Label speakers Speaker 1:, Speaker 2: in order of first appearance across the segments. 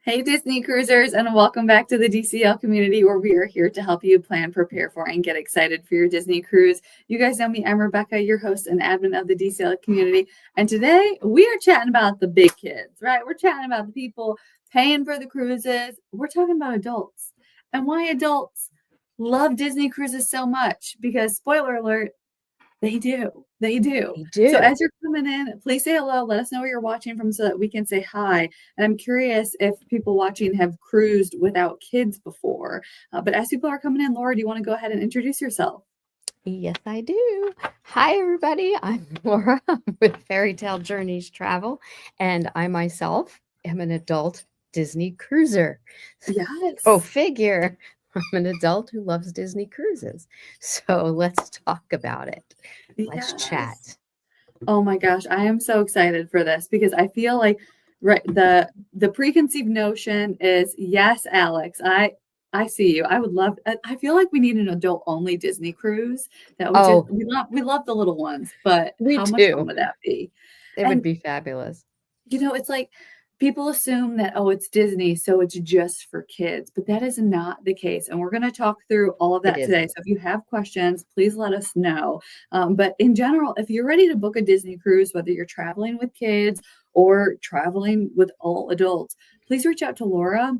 Speaker 1: Hey, Disney cruisers, and welcome back to the DCL community where we are here to help you plan, prepare for, and get excited for your Disney cruise. You guys know me, I'm Rebecca, your host and admin of the DCL community. And today we are chatting about the big kids, right? We're chatting about the people paying for the cruises. We're talking about adults and why adults love Disney cruises so much because, spoiler alert, they do. They do.
Speaker 2: They
Speaker 1: So
Speaker 2: do.
Speaker 1: as you're coming in, please say hello. Let us know where you're watching from so that we can say hi. And I'm curious if people watching have cruised without kids before. But as people are coming in, Laura, do you want to go ahead and introduce yourself?
Speaker 2: Yes, I do. Hi, everybody. I'm Laura with Fairy Tale Journeys Travel, and I myself am an adult Disney cruiser. Go
Speaker 1: Yes.
Speaker 2: figure. I'm an adult who loves Disney cruises. So let's talk about it. Let's chat.
Speaker 1: Yes. Oh my gosh, I am so excited for this because I feel like right the preconceived notion is yes, Alex. I see you. I would love I feel like we need an adult only Disney cruise that we just
Speaker 2: Oh,
Speaker 1: we love the little ones, but
Speaker 2: we
Speaker 1: how much fun
Speaker 2: do.
Speaker 1: would that be?
Speaker 2: It would
Speaker 1: And
Speaker 2: be fabulous.
Speaker 1: it's like people assume that, oh, it's Disney, so it's just for kids, but that is not the case. And we're going to talk through all of
Speaker 2: It
Speaker 1: that today.
Speaker 2: isn't.
Speaker 1: So if you have questions, please let us know. But in general, if you're ready to book a Disney cruise, whether you're traveling with kids or traveling with all adults, please reach out to Laura.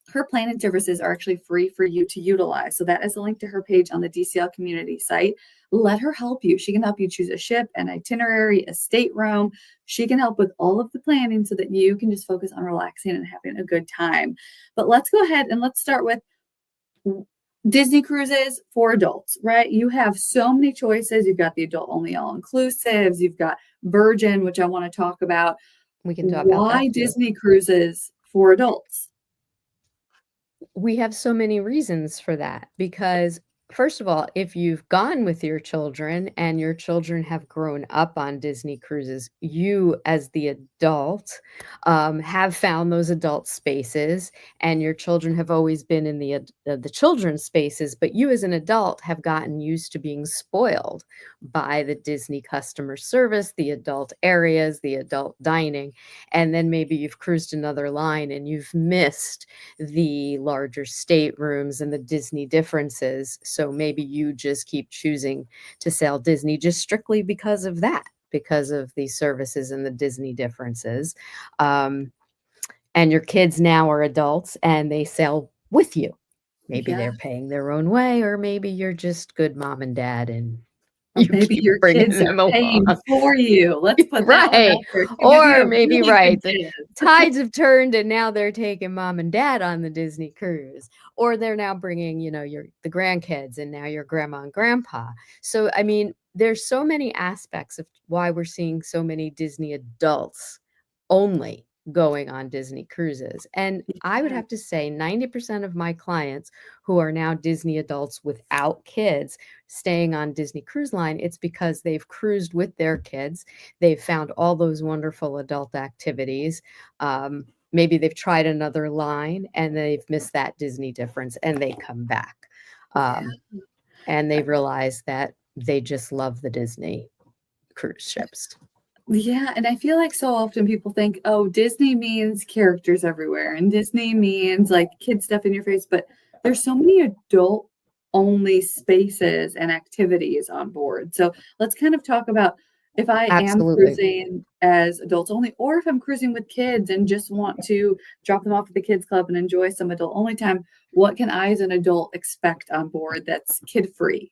Speaker 1: Her planning services are actually free for you to utilize. So that is a link to her page on the DCL community site. Let her help you. She can help you choose a ship, an itinerary, a stateroom. She can help with all of the planning so that you can just focus on relaxing and having a good time. But let's go ahead and let's start with Disney cruises for adults, right? You have so many choices. You've got the adult only all inclusives, you've got Virgin, which I want to talk about.
Speaker 2: We can talk about that
Speaker 1: Why
Speaker 2: too.
Speaker 1: Disney cruises for adults?
Speaker 2: We have so many reasons for that because first of all, if you've gone with your children and your children have grown up on Disney cruises, you as the adult have found those adult spaces, and your children have always been in the children's spaces, but you as an adult have gotten used to being spoiled by the Disney customer service, the adult areas, the adult dining, and then maybe you've cruised another line and you've missed the larger staterooms and the Disney differences. So maybe you just keep choosing to sail Disney just strictly because of that, because of the services and the Disney differences. Um, and your kids now are adults and they sail with you. Maybe
Speaker 1: Yeah.
Speaker 2: they're paying their own way, or maybe you're just good mom and dad and
Speaker 1: Or
Speaker 2: you
Speaker 1: maybe
Speaker 2: keep
Speaker 1: your
Speaker 2: bringing
Speaker 1: kids are
Speaker 2: them along.
Speaker 1: paying for you. Let's put that one
Speaker 2: Right.
Speaker 1: out there too. Maybe you
Speaker 2: Or
Speaker 1: have
Speaker 2: maybe
Speaker 1: really good
Speaker 2: right, the
Speaker 1: kids.
Speaker 2: tides have turned and now they're taking mom and dad on the Disney cruise. Or they're now bringing, your the grandkids and now your grandma and grandpa. So I mean, there's so many aspects of why we're seeing so many Disney adults only going on Disney cruises. And I would
Speaker 1: Yeah.
Speaker 2: have to say 90% of my clients who are now Disney adults without kids staying on Disney Cruise Line, it's because they've cruised with their kids. They've found all those wonderful adult activities. Maybe they've tried another line and they've missed that Disney difference and they come back.
Speaker 1: Yeah.
Speaker 2: And they realize that they just love the Disney cruise ships.
Speaker 1: Yeah, and I feel like so often people think, oh, Disney means characters everywhere, and Disney means like kid stuff in your face, but there's so many adult only spaces and activities on board. So let's kind of talk about if I am
Speaker 2: Absolutely.
Speaker 1: cruising as adults only, or if I'm cruising with kids and just want to drop them off at the kids club and enjoy some adult only time, what can I as an adult expect on board that's kid free?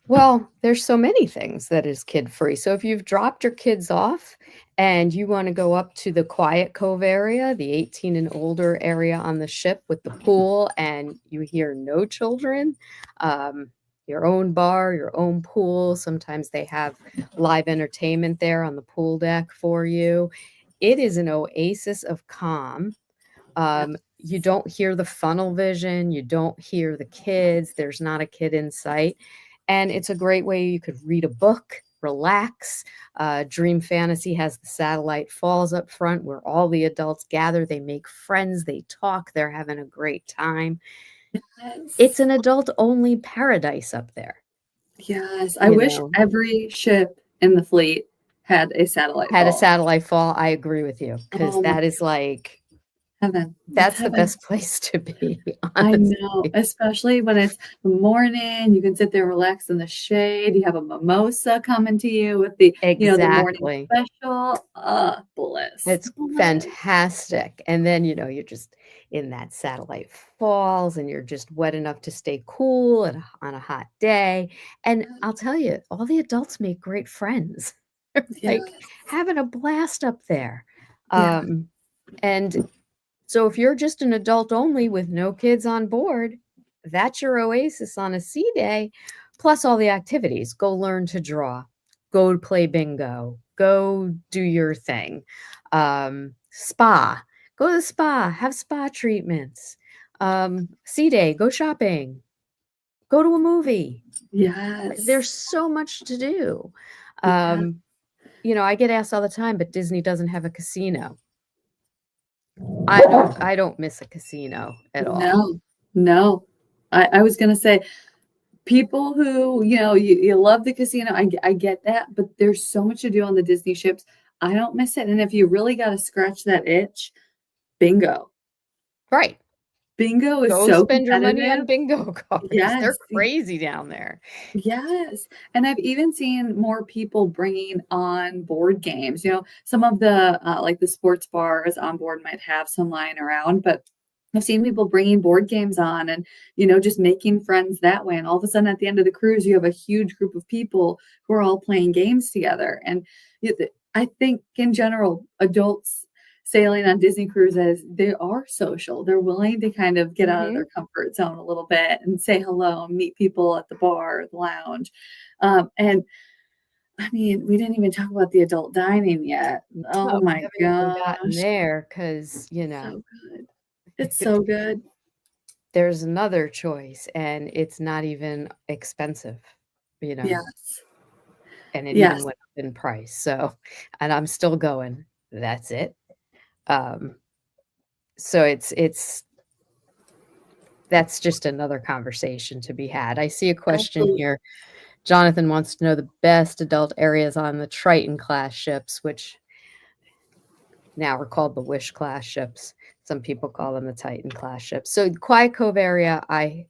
Speaker 2: Well, there's so many things that is kid free. So if you've dropped your kids off and you want to go up to the Quiet Cove area, the 18 and older area on the ship with the pool, and you hear no children, your own bar, your own pool. Sometimes they have live entertainment there on the pool deck for you. It is an oasis of calm. You don't hear the funnel vision, you don't hear the kids, there's not a kid in sight. And it's a great way you could read a book, relax. Dream Fantasy has the satellite falls up front where all the adults gather, they make friends, they talk, they're having a great time. It's
Speaker 1: Yes.
Speaker 2: an adult only paradise up there,
Speaker 1: Yes, I
Speaker 2: you
Speaker 1: wish
Speaker 2: know.
Speaker 1: every ship in the fleet had a satellite
Speaker 2: Had a
Speaker 1: fall.
Speaker 2: satellite fall, I agree with you because
Speaker 1: Oh my
Speaker 2: that is like
Speaker 1: Heaven. It's
Speaker 2: That's the
Speaker 1: heaven.
Speaker 2: best place to be,
Speaker 1: I know,
Speaker 2: honestly.
Speaker 1: especially when it's the morning, you can sit there, relax in the shade, you have a mimosa coming to you with the morning
Speaker 2: Exactly.
Speaker 1: special. Bliss.
Speaker 2: It's
Speaker 1: Bliss.
Speaker 2: fantastic, and then, you're just in that satellite falls, and you're just wet enough to stay cool and on a hot day, and I'll tell you, all the adults make great friends. Like,
Speaker 1: Yes.
Speaker 2: having a blast up there.
Speaker 1: Yeah.
Speaker 2: Um, and so if you're just an adult only with no kids on board, that's your oasis on a sea day, plus all the activities. Go learn to draw, go play bingo, go do your thing. Spa, go to the spa, have spa treatments. Sea day, go shopping, go to a movie.
Speaker 1: Yes.
Speaker 2: There's so much to do.
Speaker 1: Yeah.
Speaker 2: Um, I get asked all the time, but Disney doesn't have a casino. I don't miss a casino at all.
Speaker 1: No. No. I was gonna say people who, you love the casino, I get that, but there's so much to do on the Disney ships. I don't miss it. And if you really gotta scratch that itch, bingo.
Speaker 2: Right.
Speaker 1: Bingo is
Speaker 2: Go
Speaker 1: so
Speaker 2: spend your money on
Speaker 1: competitive.
Speaker 2: bingo cards. They're
Speaker 1: Yes.
Speaker 2: crazy down there.
Speaker 1: Yes, and I've even seen more people bringing on board games, some of the sports bars on board might have some lying around, but I've seen people bringing board games on and, just making friends that way, and all of a sudden, at the end of the cruise, you have a huge group of people who are all playing games together, and I think in general, adults sailing on Disney cruises, they are social. They're willing to kind of get out of their
Speaker 2: Mhm.
Speaker 1: comfort zone a little bit and say hello and meet people at the bar or the lounge. And I mean, we didn't even talk about the adult dining yet. Oh
Speaker 2: Oh, we
Speaker 1: my
Speaker 2: haven't even gotten
Speaker 1: gosh.
Speaker 2: there because
Speaker 1: So good. It's so good.
Speaker 2: there's another choice, and it's not even expensive, you know,
Speaker 1: Yes.
Speaker 2: and it even
Speaker 1: Yes.
Speaker 2: went up in price, so and I'm still going, "That's it?" Um, so it's that's just another conversation to be had. I see a question
Speaker 1: Absolutely.
Speaker 2: here. Jonathan wants to know the best adult areas on the Triton class ships, which now are called the Wish class ships. Some people call them the Titan class ships. So Quiet Cove area, I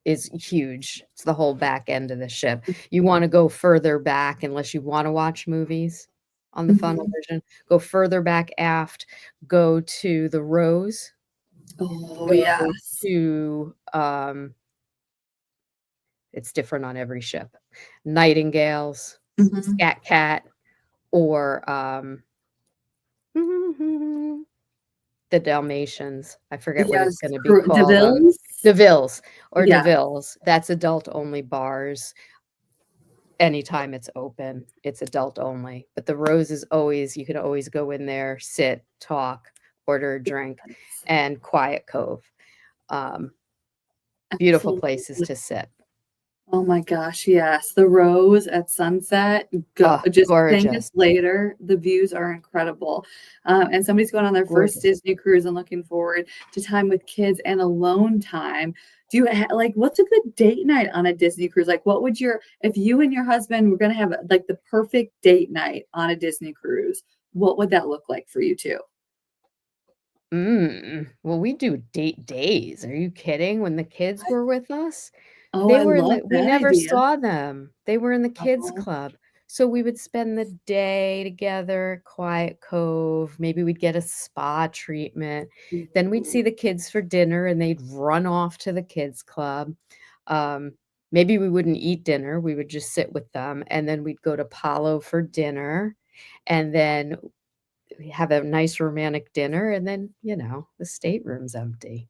Speaker 2: is huge. It's the whole back end of the ship. You want to go further back unless you want to watch movies on the funnel
Speaker 1: Mhm.
Speaker 2: version. Go further back aft. Go to the Rose.
Speaker 1: Oh,
Speaker 2: Go
Speaker 1: yes.
Speaker 2: to it's different on every ship. Nightingales,
Speaker 1: Mhm.
Speaker 2: Scat Cat, or the Dalmatians. I forget what it's
Speaker 1: Yes.
Speaker 2: gonna be called on
Speaker 1: DeVille's?
Speaker 2: DeVille's or
Speaker 1: Yeah.
Speaker 2: DeVille's. That's adult only bars. Anytime it's open, it's adult only. But the Rose is always you can always go in there, sit, talk, order a drink, and Quiet Cove. Um, beautiful places
Speaker 1: Absolutely.
Speaker 2: to sit.
Speaker 1: Oh my gosh, yes. The Rose at sunset, go
Speaker 2: Oh,
Speaker 1: just 10 minutes
Speaker 2: gorgeous,
Speaker 1: later, the views are incredible. And somebody's going on their first
Speaker 2: gorgeous.
Speaker 1: Disney cruise and looking forward to time with kids and alone time. Do you like what's a good date night on a Disney cruise? Like what would your if you and your husband were gonna have like the perfect date night on a Disney cruise, what would that look like for you 2?
Speaker 2: Well, we do date days. Are you kidding? When the kids were with us,
Speaker 1: Oh,
Speaker 2: they
Speaker 1: I
Speaker 2: were in
Speaker 1: love
Speaker 2: the we
Speaker 1: that
Speaker 2: never
Speaker 1: idea.
Speaker 2: saw them. They were in the kids
Speaker 1: Oh,
Speaker 2: club. So we would spend the day together, Quiet Cove. Maybe we'd get a spa treatment. Then we'd see
Speaker 1: ooh,
Speaker 2: the kids for dinner and they'd run off to the kids club. Um, maybe we wouldn't eat dinner. We would just sit with them and then we'd go to Palo for dinner. And then we have a nice romantic dinner, and then, the stateroom's empty.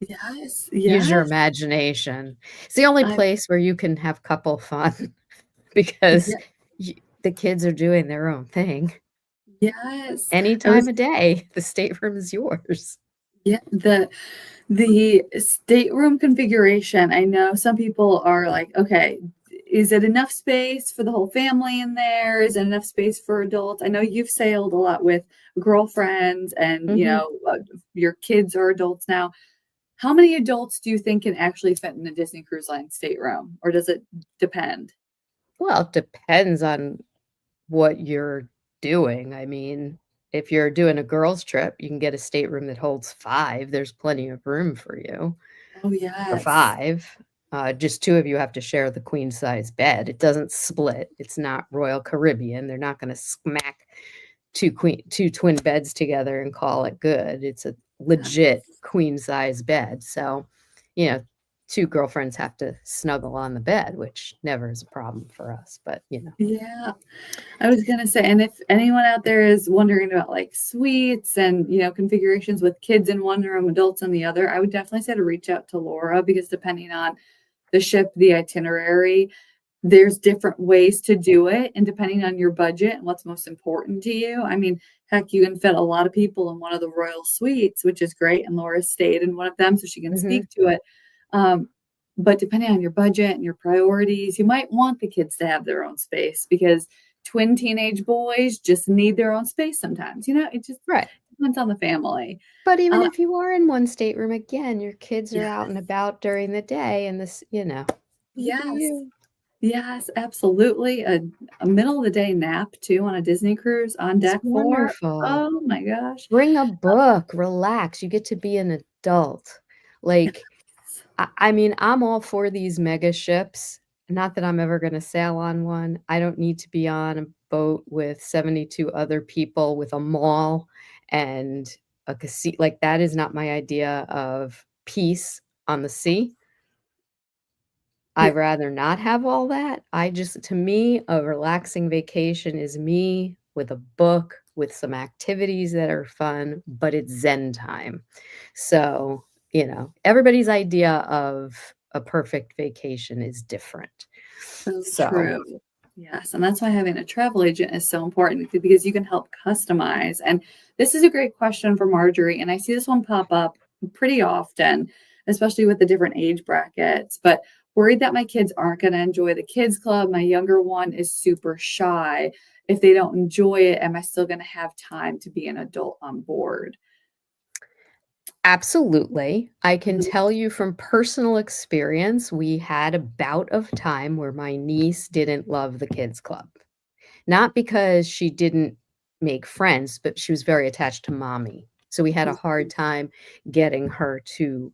Speaker 1: yes,
Speaker 2: Use your
Speaker 1: yes.
Speaker 2: imagination. It's the only
Speaker 1: I
Speaker 2: place where you can have couple fun because
Speaker 1: yeah,
Speaker 2: the kids are doing their own thing.
Speaker 1: yes.
Speaker 2: Any
Speaker 1: I
Speaker 2: time
Speaker 1: was
Speaker 2: of day, the stateroom is yours.
Speaker 1: yeah, the stateroom configuration, I know some people are like, "Okay, is it enough space for the whole family in there? Is it enough space for adults?" I know you've sailed a lot with girlfriends and,
Speaker 2: Mhm.
Speaker 1: your kids are adults now. How many adults do you think can actually fit in a Disney Cruise Line stateroom, or does it depend?
Speaker 2: Well, it depends on what you're doing. I mean, If you're doing a girls' trip, you can get a stateroom that holds 5. There's plenty of room for you
Speaker 1: Oh,
Speaker 2: for
Speaker 1: yes.
Speaker 2: 5. Just 2 of you have to share the queen size bed. It doesn't split. It's not Royal Caribbean. They're not gonna smack 2 twin beds together and call it good. It's a legit queen size bed. So, you know, 2 girlfriends have to snuggle on the bed, which never is a problem for us, but,
Speaker 1: Yeah. I was gonna say, and if anyone out there is wondering about like suites and configurations with kids in one room, adults in the other, I would definitely say to reach out to Laura because depending on the ship, the itinerary, there's different ways to do it, and depending on your budget and what's most important to you. I mean, heck, you can fit a lot of people in one of the royal suites, which is great. And Laura stayed in one of them, so she can
Speaker 2: Mhm.
Speaker 1: speak to it. Um, but depending on your budget and your priorities, you might want the kids to have their own space because twin teenage boys just need their own space sometimes. It just
Speaker 2: Right.
Speaker 1: depends on the family.
Speaker 2: But even
Speaker 1: Uh,
Speaker 2: if you are in one stateroom, again, your kids are out and
Speaker 1: yes,
Speaker 2: about during the day and you do
Speaker 1: yes.
Speaker 2: you.
Speaker 1: Yes, absolutely. A middle of the day nap too on a Disney cruise on
Speaker 2: It's
Speaker 1: deck 4.
Speaker 2: wonderful.
Speaker 1: Oh my gosh.
Speaker 2: Bring a book, relax, you get to be an adult. Like,
Speaker 1: Yes.
Speaker 2: I mean, I'm all for these mega ships. Not that I'm ever gonna sail on one. I don't need to be on a boat with 72 other people with a mall and a casino. Like, that is not my idea of peace on the sea.
Speaker 1: Yeah,
Speaker 2: I'd rather not have all that. I just to me, a relaxing vacation is me with a book, with some activities that are fun, but it's zen time. So, everybody's idea of a perfect vacation is different.
Speaker 1: so
Speaker 2: So,
Speaker 1: true. Yes, and that's why having a travel agent is so important because you can help customize. And this is a great question for Marjorie, and I see this one pop up pretty often, especially with the different age brackets. But worried that my kids aren't going to enjoy the kids club. My younger one is super shy. If they don't enjoy it, am I still going to have time to be an adult on board?
Speaker 2: absolutely. I can
Speaker 1: Mhm.
Speaker 2: tell you from personal experience, we had a bout of time where my niece didn't love the kids club. Not because she didn't make friends, but she was very attached to mommy. So we had a hard time getting her to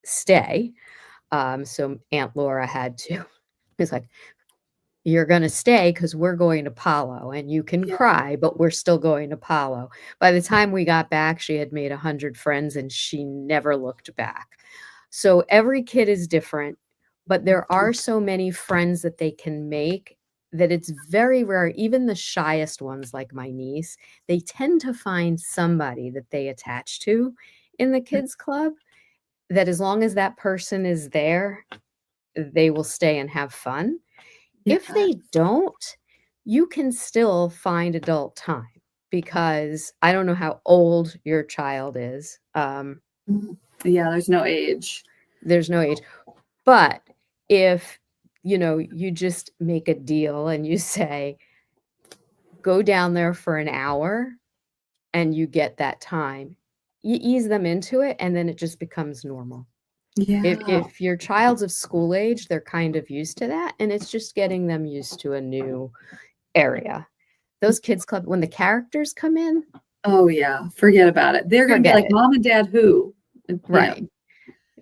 Speaker 2: stay. So Aunt Laura had to it's like, "You're gonna stay because 'cause we're going to Palo, and you can
Speaker 1: Yeah,
Speaker 2: cry, but we're still going to Palo." By the time we got back, she had made 100 friends, and she never looked back. So every kid is different, but there are so many friends that they can make that it's very rare, even the shyest ones like my niece, they tend to find somebody that they attach to in the kids club, that as long as that person is there, they will stay and have fun. If
Speaker 1: yeah,
Speaker 2: they don't, you can still find adult time because I don't know how old your child is.
Speaker 1: mhm. Yeah, there's no age.
Speaker 2: There's no age. But if, you just make a deal and you say, "Go down there for an hour," and you get that time, you ease them into it, and then it just becomes normal. If
Speaker 1: Yeah.
Speaker 2: if your child's of school age, they're kind of used to that, and it's just getting them used to a new area. Those kids club when the characters come in,
Speaker 1: Oh, yeah, forget about it. They're gonna be
Speaker 2: forget
Speaker 1: like,
Speaker 2: it.
Speaker 1: "Mom and dad who?"
Speaker 2: Right.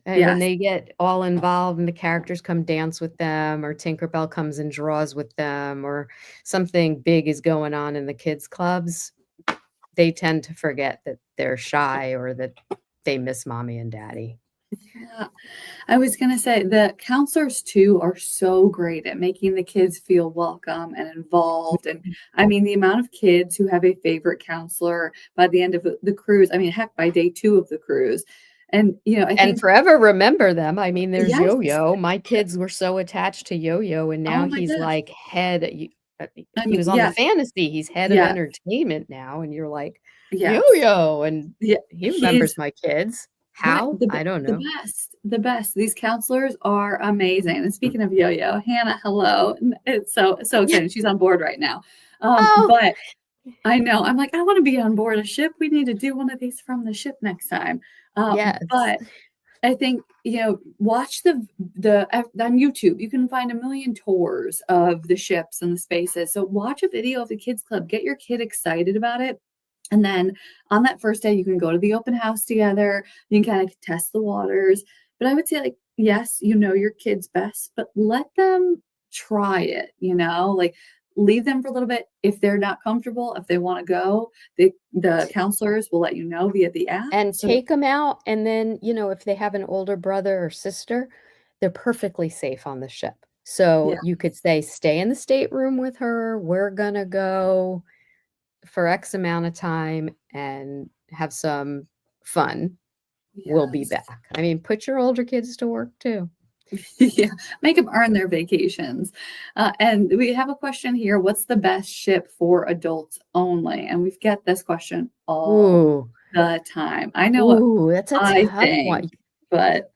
Speaker 2: And when
Speaker 1: Yes.
Speaker 2: they get all involved and the characters come dance with them or Tinkerbell comes and draws with them or something big is going on in the kids clubs, they tend to forget that they're shy or that they miss mommy and daddy.
Speaker 1: Yeah. I was gonna say the counselors too are so great at making the kids feel welcome and involved. And I mean, the amount of kids who have a favorite counselor by the end of the cruise, I mean, heck, by day 2 of the cruise. And, I
Speaker 2: And
Speaker 1: think
Speaker 2: forever remember them. I mean, there's
Speaker 1: yes.
Speaker 2: Yo-Yo. My kids were so attached to Yo-Yo, and now
Speaker 1: Oh my
Speaker 2: he's
Speaker 1: gosh.
Speaker 2: like head
Speaker 1: I
Speaker 2: he
Speaker 1: mean,
Speaker 2: was on the
Speaker 1: yes,
Speaker 2: fantasy, he's head of
Speaker 1: yes,
Speaker 2: entertainment now, and you're like,
Speaker 1: yes.
Speaker 2: "Yo-Yo," and
Speaker 1: Yeah,
Speaker 2: he
Speaker 1: he's
Speaker 2: remembers my kids.
Speaker 1: right,
Speaker 2: How? I don't
Speaker 1: the
Speaker 2: know.
Speaker 1: best, the best. These counselors are amazing. And speaking of Yo-Yo, Hannah, hello. And it's so exciting. She's on board right now.
Speaker 2: Oh,
Speaker 1: But I know I'm like, I want to be on board a ship. We need to do one of these from the ship next time.
Speaker 2: yes.
Speaker 1: But I think, watch on YouTube. You can find a million tours of the ships and the spaces. So watch a video of the kids club. Get your kid excited about it And then on that first day, you can go to the open house together. You can kind of test the waters. But I would say, like, yes, you know your kids best, but let them try it, like leave them for a little bit. If they're not comfortable, if they want to go, the counselors will let you know via the app.
Speaker 2: And
Speaker 1: So
Speaker 2: take them out, and then, if they have an older brother or sister, they're perfectly safe on the ship. So,
Speaker 1: yeah,
Speaker 2: you could say, "Stay in the stateroom with her, we're gonna go for X amount of time and have some fun. We'll be
Speaker 1: yes.
Speaker 2: back." I mean, put your older kids to work too.
Speaker 1: Yeah, make them earn their vacations. And we have a question here. What's the best ship for adults only? And we've get this question all
Speaker 2: Ooh,
Speaker 1: the time. I know what
Speaker 2: ooh, that's a
Speaker 1: I
Speaker 2: tough
Speaker 1: think,
Speaker 2: one.
Speaker 1: but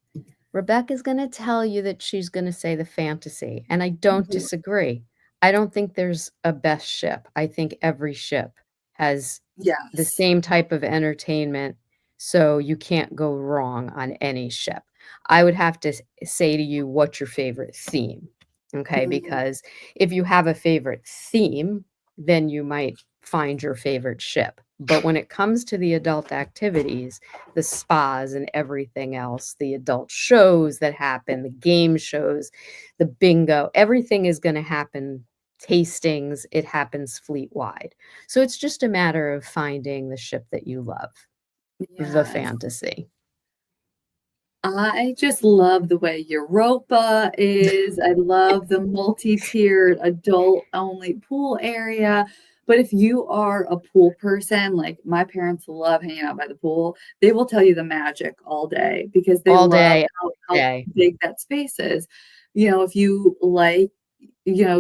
Speaker 2: Rebecca's gonna tell you that she's gonna say the fantasy, and I don't
Speaker 1: w-
Speaker 2: disagree. I don't think there's a best ship. I think every ship has the
Speaker 1: yes.
Speaker 2: same type of entertainment, so you can't go wrong on any ship. I would have to say to you, what's your favorite theme? Okay,
Speaker 1: Mm,
Speaker 2: because if you have a favorite theme, then you might find your favorite ship. But when it comes to the adult activities, the spas and everything else, the adult shows that happen, the game shows, the bingo, everything is going to happen. Tastings, it happens fleet wide. So it's just a matter of finding the ship that you love, the
Speaker 1: yes.
Speaker 2: fantasy.
Speaker 1: I just love the way Europa is. I love the multi-tiered adult-only pool area. But if you are a pool person, like my parents love hanging out by the pool, they will tell you the magic all day because they
Speaker 2: All
Speaker 1: love
Speaker 2: day,
Speaker 1: how
Speaker 2: day.
Speaker 1: big that space is. If you like,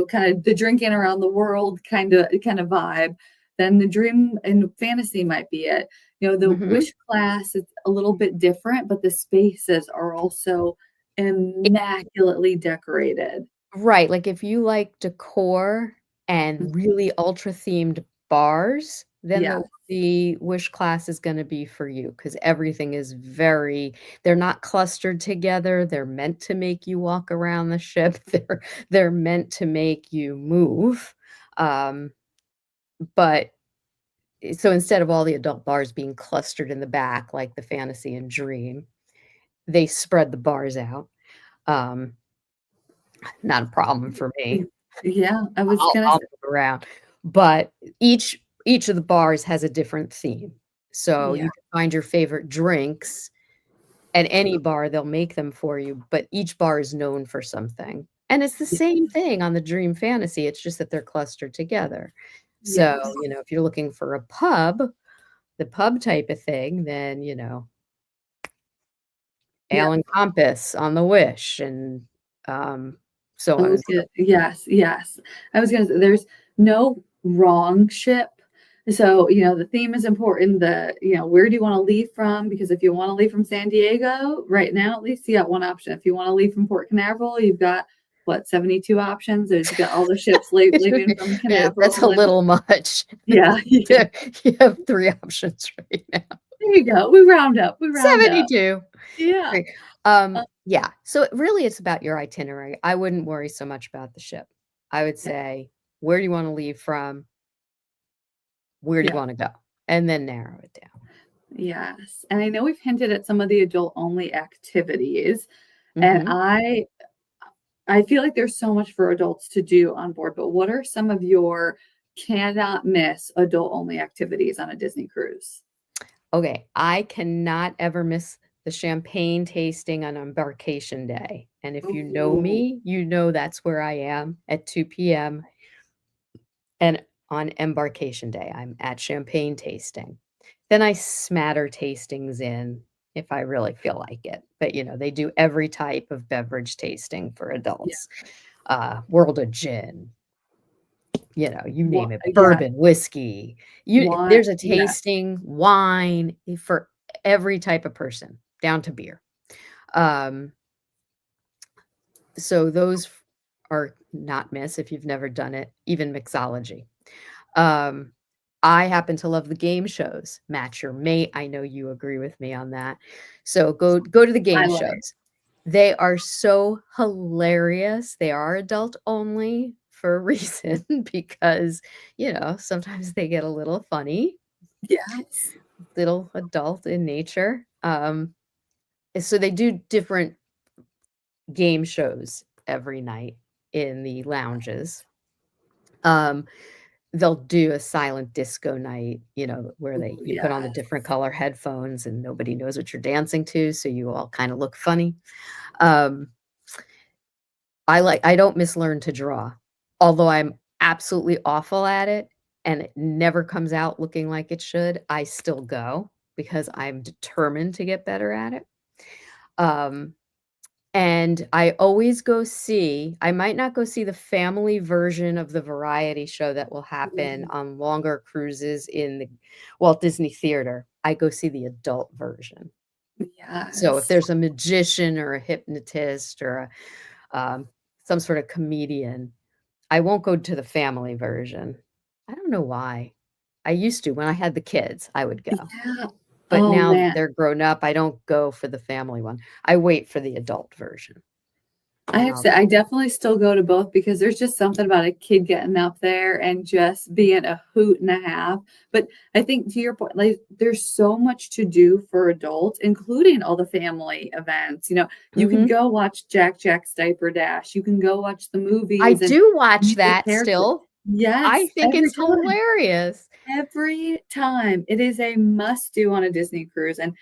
Speaker 1: kind of the drinking around the world kind of vibe, then the dream and fantasy might be it. The
Speaker 2: Mhm.
Speaker 1: wish class is a little bit different, but the spaces are also immaculately decorated.
Speaker 2: Right, like, if you like decor
Speaker 1: Mm,
Speaker 2: and really ultra-themed bars, then
Speaker 1: yeah,
Speaker 2: the wish class is gonna be for you because everything is they're not clustered together, they're meant to make you walk around the ship, they're meant to make you move, um, but so instead of all the adult bars being clustered in the back like the fantasy and dream, they spread the bars out, um, not a problem for me.
Speaker 1: mm, yeah, I was gonna
Speaker 2: I'll
Speaker 1: say,
Speaker 2: move around, but each of the bars has a different theme. So
Speaker 1: yeah,
Speaker 2: you can find your favorite drinks at any bar, they'll make them for you, but each bar is known for something. And it's the
Speaker 1: yeah,
Speaker 2: same thing on the Dream Fantasy, it's just that they're clustered together. So,
Speaker 1: yes,
Speaker 2: if you're looking for a pub, the pub type of thing, then,
Speaker 1: yeah.
Speaker 2: Ale and Compass on the Wish and, so
Speaker 1: I
Speaker 2: on and
Speaker 1: was
Speaker 2: so
Speaker 1: gonna yes, yes. I was gonna say there's no wrong ship. So, the theme is important. Where do you want to leave from? Because if you want to leave from San Diego, right now at least you got one option. If you want to leave from Port Canaveral, you've got what, 72 options? There's you got all the ships leaving from
Speaker 2: Yeah,
Speaker 1: Canaveral.
Speaker 2: that's a
Speaker 1: And then
Speaker 2: little much.
Speaker 1: yeah, yeah.
Speaker 2: You have 3 options right now.
Speaker 1: There you go. We round up. We round up.
Speaker 2: 72.
Speaker 1: Yeah.
Speaker 2: Great.
Speaker 1: Uh,
Speaker 2: Yeah, so really it's about your itinerary. I wouldn't worry so much about the ship. I would
Speaker 1: yeah.
Speaker 2: say, where do you wanna leave from? Where do you
Speaker 1: Yeah.
Speaker 2: wanna go? And then narrow it down.
Speaker 1: Yes. And I know we've hinted at some of the adult only activities. And
Speaker 2: Mhm.
Speaker 1: I feel like there's so much for adults to do on board, but what are some of your cannot miss adult only activities on a Disney cruise?
Speaker 2: Okay, I cannot ever miss the champagne tasting on embarkation day, and if you know
Speaker 1: Ooh,
Speaker 2: me, you know that's where I am at 2 p.m. And on embarkation day, I'm at champagne tasting. Then I smatter tastings in if I really feel like it. But, they do every type of beverage tasting for
Speaker 1: yeah.
Speaker 2: adults. World of Gin, you name it,
Speaker 1: Yeah.
Speaker 2: bourbon, whiskey.
Speaker 1: Wine.
Speaker 2: There's a
Speaker 1: Yes.
Speaker 2: tasting, wine for every type of person, down to beer. Um, so those are not miss if you've never done it, even mixology. Um, I happen to love the game shows. Match Your Mate, I know you agree with me on that. So go to the
Speaker 1: I
Speaker 2: game
Speaker 1: love it.
Speaker 2: shows. They are so hilarious. They are adult only for a reason because, sometimes they get a little funny.
Speaker 1: Yes.
Speaker 2: little adult in nature. So they do different game shows every night in the lounges. Um, they'll do a silent disco night, where
Speaker 1: Ooh,
Speaker 2: you put on the
Speaker 1: yes.
Speaker 2: different color headphones and nobody knows what you're dancing to, so you all kind of look funny. Um, I don't miss learn to draw, although I'm absolutely awful at it and it never comes out looking like it should. I still go because I'm determined to get better at it. Um, And I always go see I might not go see the family version of the variety show that will happen
Speaker 1: Mm,
Speaker 2: on longer cruises in the Walt Disney Theater. I go see the adult version. So if
Speaker 1: yes.
Speaker 2: there's a magician or a hypnotist or some sort of comedian, I won't go to the family version. I don't know why. I used to when I had the kids, I would go.
Speaker 1: Yeah.
Speaker 2: But
Speaker 1: Oh,
Speaker 2: now that
Speaker 1: man.
Speaker 2: they're grown up, I don't go for the family one. I wait for the adult version,
Speaker 1: I
Speaker 2: and
Speaker 1: have to
Speaker 2: I'll
Speaker 1: say, I definitely still go to both because there's just something about a kid getting up there and just being a hoot and a half. But I think to your point, like there's so much to do for adults, including all the family events. You can
Speaker 2: Mhm.
Speaker 1: go watch Jack's Diaper Dash. You can go watch the
Speaker 2: I
Speaker 1: movies and
Speaker 2: do watch
Speaker 1: meet the
Speaker 2: that
Speaker 1: characters.
Speaker 2: still. I
Speaker 1: Yes,
Speaker 2: think it's hilarious.
Speaker 1: every time. It is a must do on a Disney cruise. And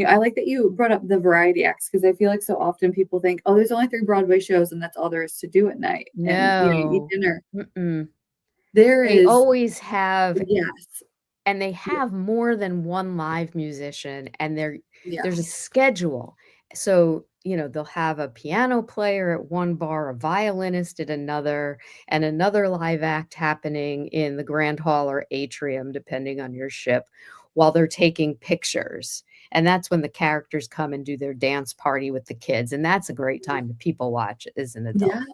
Speaker 1: I like that you brought up the variety acts because I feel like so often people think, oh, there's only three Broadway shows and that's all there is to do at night. And you eat
Speaker 2: No.
Speaker 1: dinner.
Speaker 2: Mm-mm.
Speaker 1: There
Speaker 2: They
Speaker 1: is,
Speaker 2: always have
Speaker 1: yes,
Speaker 2: and they
Speaker 1: yeah,
Speaker 2: have more than one live musician, and there's a
Speaker 1: yes,
Speaker 2: schedule. So, they'll have a piano player at one bar, a violinist at another, and another live act happening in the grand hall or atrium, depending on your ship, while they're taking pictures. And that's when the characters come and do their dance party with the kids. And that's a great time to people watch as an
Speaker 1: yeah,
Speaker 2: adult.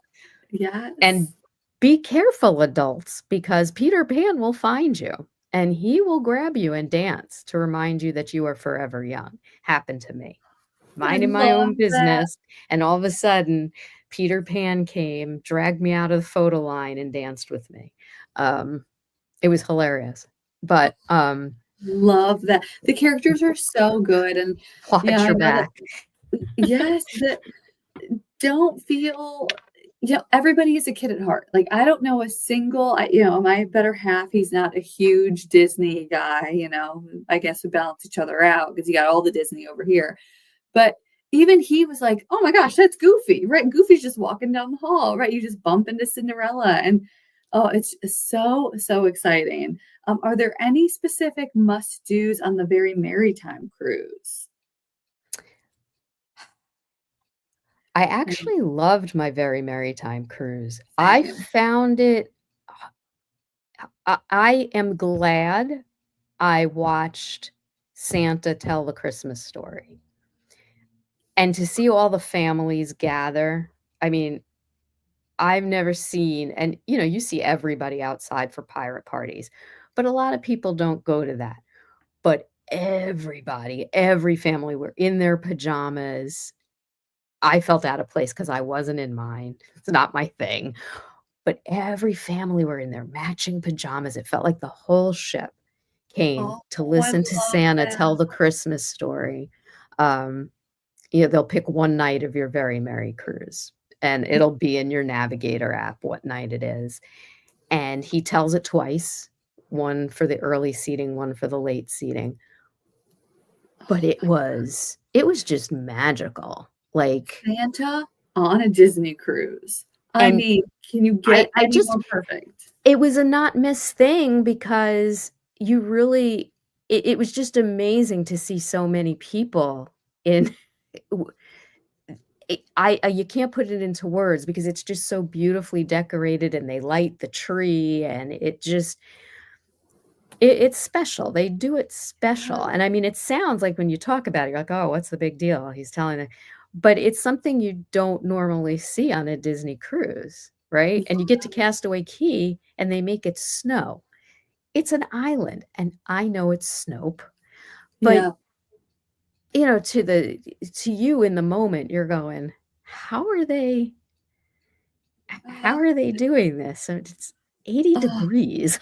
Speaker 2: And
Speaker 1: yes.
Speaker 2: be careful, adults, because Peter Pan will find you and he will grab you and dance to remind you that you are forever young. Happened to me,
Speaker 1: I
Speaker 2: minding my
Speaker 1: love
Speaker 2: own
Speaker 1: that.
Speaker 2: business. And all of a sudden, Peter Pan came, dragged me out of the photo line, and danced with me. Um, it was hilarious. But
Speaker 1: Love that. The characters are so good. And yeah,
Speaker 2: watch
Speaker 1: I
Speaker 2: your
Speaker 1: know that,
Speaker 2: back.
Speaker 1: yes, that don't feel everybody is a kid at heart. Like, I don't know a single my better half, he's not a huge Disney guy, I guess we balance each other out because you got all the Disney over here. But even he was like, "Oh my gosh, that's Goofy," right? Goofy's just walking down the hall, right? You just bump into Cinderella, and oh, it's so so exciting. Are there any specific must dos on the Very Merry Time cruise?
Speaker 2: I
Speaker 1: And
Speaker 2: actually loved my Very Merry Time cruise. I
Speaker 1: same.
Speaker 2: found it I am glad I watched Santa tell the Christmas story. And to see all the families gather, I mean, I've never seen and, you see everybody outside for pirate parties, but a lot of people don't go to that. But everybody, every family were in their pajamas. I felt out of place because I wasn't in mine. It's not my thing. But every family were in their matching pajamas. It felt like the whole ship came
Speaker 1: Oh,
Speaker 2: to
Speaker 1: I
Speaker 2: listen to
Speaker 1: love
Speaker 2: Santa
Speaker 1: that.
Speaker 2: tell the Christmas story. Um, they'll pick one night of your very merry cruise, and it'll be in your Navigator app what night it is. And he tells it twice, one for the early seating, one for the late seating. But
Speaker 1: Oh
Speaker 2: it was just magical. Like,
Speaker 1: Santa on a Disney cruise. I
Speaker 2: and
Speaker 1: mean, can you
Speaker 2: I
Speaker 1: get
Speaker 2: I
Speaker 1: any
Speaker 2: just
Speaker 1: more perfect?
Speaker 2: it was a not miss thing because you really it was just amazing to see so many people in w you can't put it into words because it's just so beautifully decorated and they light the tree and it's special. They do it special,
Speaker 1: Yeah,
Speaker 2: and I mean, it sounds like when you talk about it, you're like, "Oh, what's the big deal? He's telling it," but it's something you don't normally see on a Disney cruise, right? And you get to Castaway Cay, and they make it snow. It's an island, and I know it's Snope, but,
Speaker 1: yeah.
Speaker 2: to you in the moment, you're going, "How are they how
Speaker 1: Uh,
Speaker 2: are they doing this?" And it's 80
Speaker 1: oh,
Speaker 2: degrees.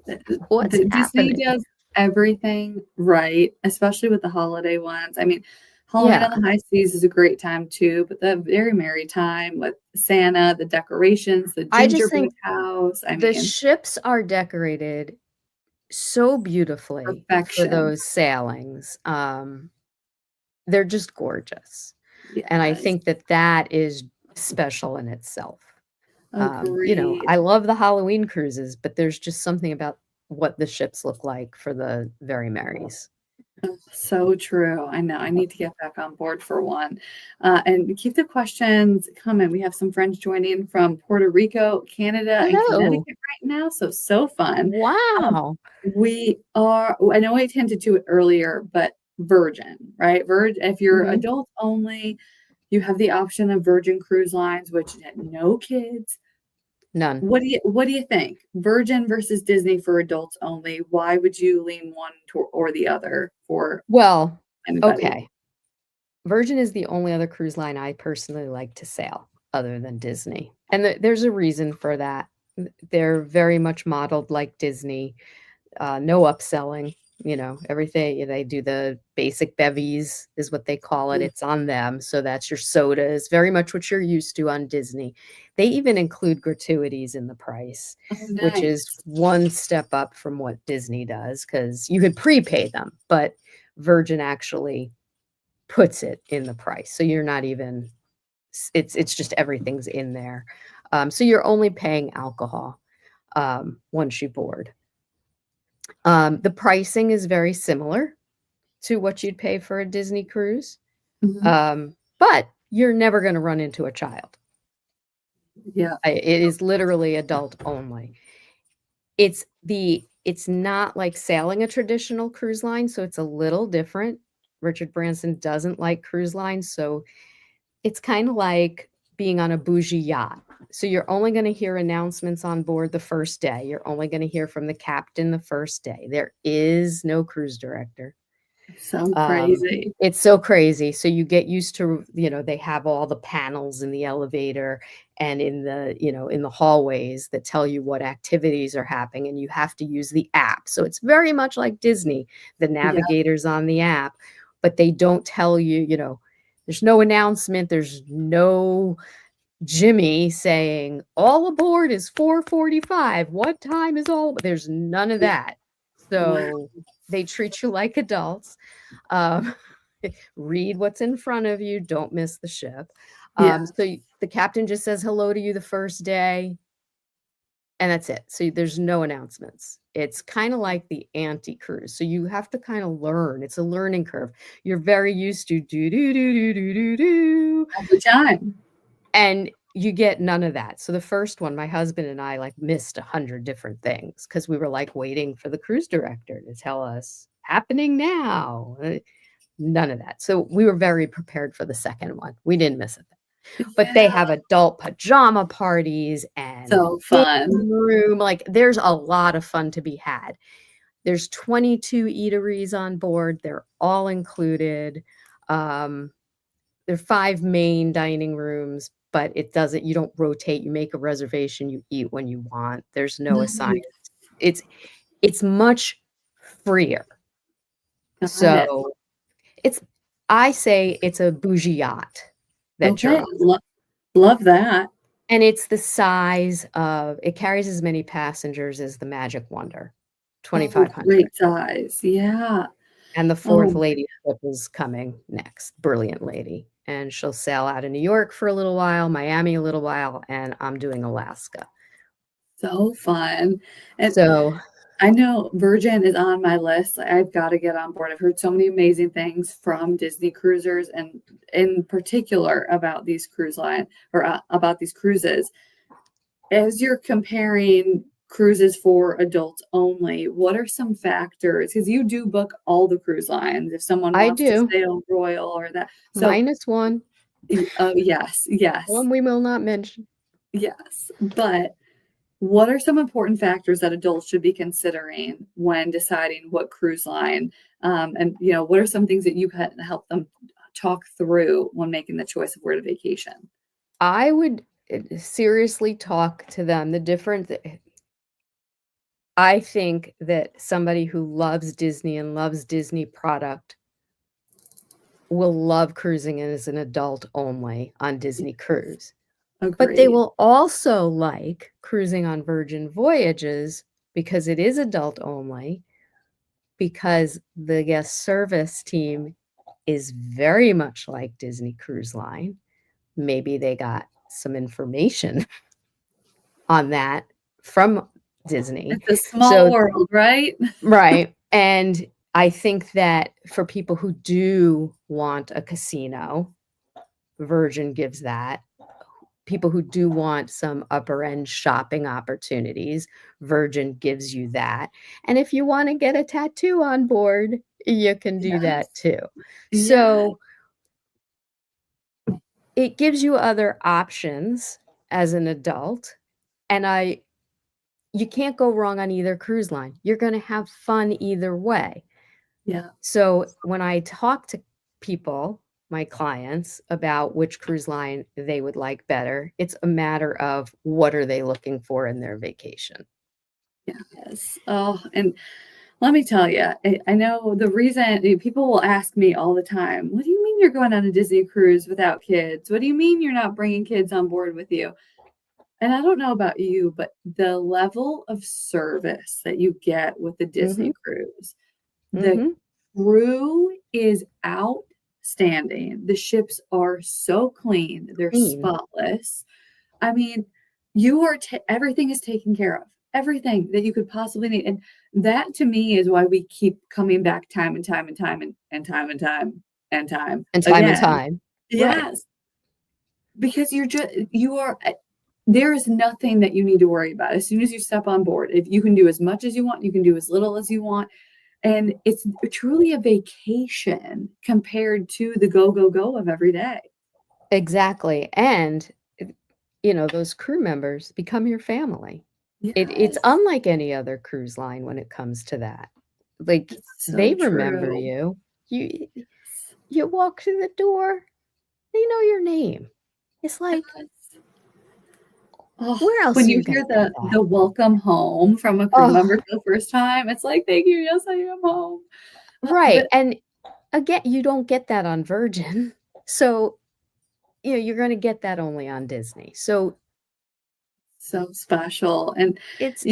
Speaker 2: Like,
Speaker 1: the
Speaker 2: what's
Speaker 1: Disney
Speaker 2: happening?
Speaker 1: does everything right, especially with the holiday ones. I mean, Halloween
Speaker 2: Yeah.
Speaker 1: on the High Seas is a great time too, but the very merry time with Santa, the decorations, the
Speaker 2: I just
Speaker 1: gingerbread
Speaker 2: think
Speaker 1: house. I
Speaker 2: the
Speaker 1: mean,
Speaker 2: ships are decorated so beautifully for
Speaker 1: perfection.
Speaker 2: those sailings. They're just gorgeous, and I
Speaker 1: Yes,
Speaker 2: think that that is special in itself. I
Speaker 1: agreed.
Speaker 2: love the Halloween cruises, but there's just something about what the ships look like for the Very Marys.
Speaker 1: So true. I know. I need to get back on board for one. And keep the questions coming. We have some friends joining from Puerto Rico, Canada, and
Speaker 2: Hello.
Speaker 1: Connecticut right now. So fun. Um,
Speaker 2: Wow.
Speaker 1: I know I tended to it earlier, but Virgin, right? Virgin, if you're
Speaker 2: Mhm.
Speaker 1: adult only, you have the option of Virgin Cruise Lines, which had no kids.
Speaker 2: None.
Speaker 1: What do you think? Virgin versus Disney for adults only. Why would you lean one to, or the other for
Speaker 2: Well,
Speaker 1: anybody?
Speaker 2: okay. Virgin is the only other cruise line I personally like to sail other than Disney, and there's a reason for that. They're very much modeled like Disney, no upselling, everything they do the basic bevies is what they call it,
Speaker 1: Mm.
Speaker 2: it's on them, so that's your sodas, very much what you're used to on Disney. They even include gratuities in the price,
Speaker 1: Oh,
Speaker 2: which is
Speaker 1: nice.
Speaker 2: one step up from what Disney does, because you could prepay them, but Virgin actually puts it in the price. So you're not even it's just everything's in there. So you're only paying alcohol once you board. The pricing is very similar to what you'd pay for a Disney cruise,
Speaker 1: Mhm.
Speaker 2: but you're never going to run into a child.
Speaker 1: Yeah.
Speaker 2: It is literally adult only. It's not like sailing a traditional cruise line, so it's a little different. Richard Branson doesn't like cruise lines, so it's kinda like being on a bougie yacht. So you're only gonna hear announcements on board the first day. You're only gonna hear from the captain the first day. There is no cruise director.
Speaker 1: So
Speaker 2: Um,
Speaker 1: crazy.
Speaker 2: it's so crazy. So you get used to, they have all the panels in the elevator and in the hallways that tell you what activities are happening, and you have to use the app. So it's very much like Disney, the
Speaker 1: Yeah,
Speaker 2: navigators on the app, but they don't tell you, there's no announcement, there's no Jimmy saying, "All aboard is 4:45. What time is all?" There's none of
Speaker 1: yeah.
Speaker 2: that.
Speaker 1: Wow.
Speaker 2: So they treat you like adults. Um, read what's in front of you, don't miss the ship.
Speaker 1: Yeah,
Speaker 2: The captain just says hello to you the first day, and that's it. So there's no announcements. It's kind of like the anti-cruise. So you have to kind of learn. It's a learning curve. You're very used to do do do do do do do,
Speaker 1: every time.
Speaker 2: and you get none of that. So the first one, my husband and I like missed 100 different things because we were like waiting for the cruise director to tell us happening now. None of that. So we were very prepared for the second one. We didn't miss it. But they
Speaker 1: Yeah,
Speaker 2: have adult pajama parties and
Speaker 1: so
Speaker 2: game
Speaker 1: fun.
Speaker 2: room. Like there's a lot of fun to be had. There's 22 eateries on board. They're all included. Um, there are 5 main dining rooms, but you don't rotate. You make a reservation, you eat when you want. There's no assigned.
Speaker 1: Nice.
Speaker 2: It's it's much freer.
Speaker 1: Got it.
Speaker 2: So it's I say it's a bougie yacht that you're
Speaker 1: Okay,
Speaker 2: on,
Speaker 1: love that.
Speaker 2: and it's the size of it carries as many passengers as the Magic Wonder,
Speaker 1: Oh,
Speaker 2: 2,500,
Speaker 1: great size. Yeah.
Speaker 2: and the
Speaker 1: Oh,
Speaker 2: 4th lady ship is coming next, Brilliant Lady, and she'll sail out of New York for a little while, Miami a little while, and I'm doing Alaska.
Speaker 1: so fun. And
Speaker 2: So,
Speaker 1: I know Virgin is on my list. I've got to get on board. I've heard so many amazing things from Disney cruisers and in particular about these cruise line or about these cruises. As you're comparing cruises for adults only, what are some factors? Because you do book all the cruise lines if someone
Speaker 2: I
Speaker 1: wants to
Speaker 2: do,
Speaker 1: sail Royal or that. So,
Speaker 2: minus 1,
Speaker 1: oh, yes, yes,
Speaker 2: one we will not mention.
Speaker 1: yes. But what are some important factors that adults should be considering when deciding what cruise line? And what are some things that you can help them talk through when making the choice of where to vacation?
Speaker 2: I would, seriously talk to them, the difference I think that somebody who loves Disney and loves Disney product will love cruising as an adult only on Disney Cruise. But they
Speaker 1: Agreed.
Speaker 2: will also like cruising on Virgin Voyages because it is adult only, because the guest service team is very much like Disney Cruise Line. Maybe they got some information on that from Disney.
Speaker 1: It's a small
Speaker 2: So,
Speaker 1: world, right?
Speaker 2: right. And I think that for people who do want a casino, Virgin gives that. People who do want some upper end shopping opportunities, Virgin gives you that. And if you want to get a tattoo on board, you can do
Speaker 1: Yes.
Speaker 2: that too.
Speaker 1: Yes.
Speaker 2: So it gives you other options as an adult. And you can't go wrong on either cruise line. You're going to have fun either way.
Speaker 1: Yeah.
Speaker 2: So when I talk to people, my clients, about which cruise line they would like better, it's a matter of what are they looking for in their vacation.
Speaker 1: Yes. Oh, and let me tell you, I know the reason people will ask me all the time, what do you mean you're going on a Disney cruise without kids? What do you mean you're not bringing kids on board with you? And I don't know about you, but the level of service that you get with the
Speaker 2: Mhm,
Speaker 1: Disney cruise, the
Speaker 2: mhm.
Speaker 1: crew is outstanding. The ships are so clean, they're
Speaker 2: Clean.
Speaker 1: spotless. I mean, you are everything is taken care of. Everything that you could possibly need. And that to me is why we keep coming back time and time and time and time and time and time
Speaker 2: And
Speaker 1: again.
Speaker 2: time. Right.
Speaker 1: Yes, because you are there is nothing that you need to worry about. As soon as you step on board, if you can do as much as you want, you can do as little as you want. And it's truly a vacation compared to the go, go, go of every day.
Speaker 2: Exactly. And, those crew members become your family. It's
Speaker 1: Yes,
Speaker 2: unlike any other cruise line when it comes to that. Like,
Speaker 1: it's so
Speaker 2: they remember
Speaker 1: true.
Speaker 2: you. You walk through the door, they know your name. It's like,
Speaker 1: Yes. Oh,
Speaker 2: where else
Speaker 1: when
Speaker 2: are
Speaker 1: you
Speaker 2: you gonna
Speaker 1: hear
Speaker 2: get
Speaker 1: the
Speaker 2: that?
Speaker 1: welcome home from a crew member
Speaker 2: Oh,
Speaker 1: for the first time, it's like, "Thank you, yes, I am home."
Speaker 2: right,
Speaker 1: But
Speaker 2: and again, you don't get that on Virgin. So, you're gonna get that only on Disney. So,
Speaker 1: so special, and,
Speaker 2: it's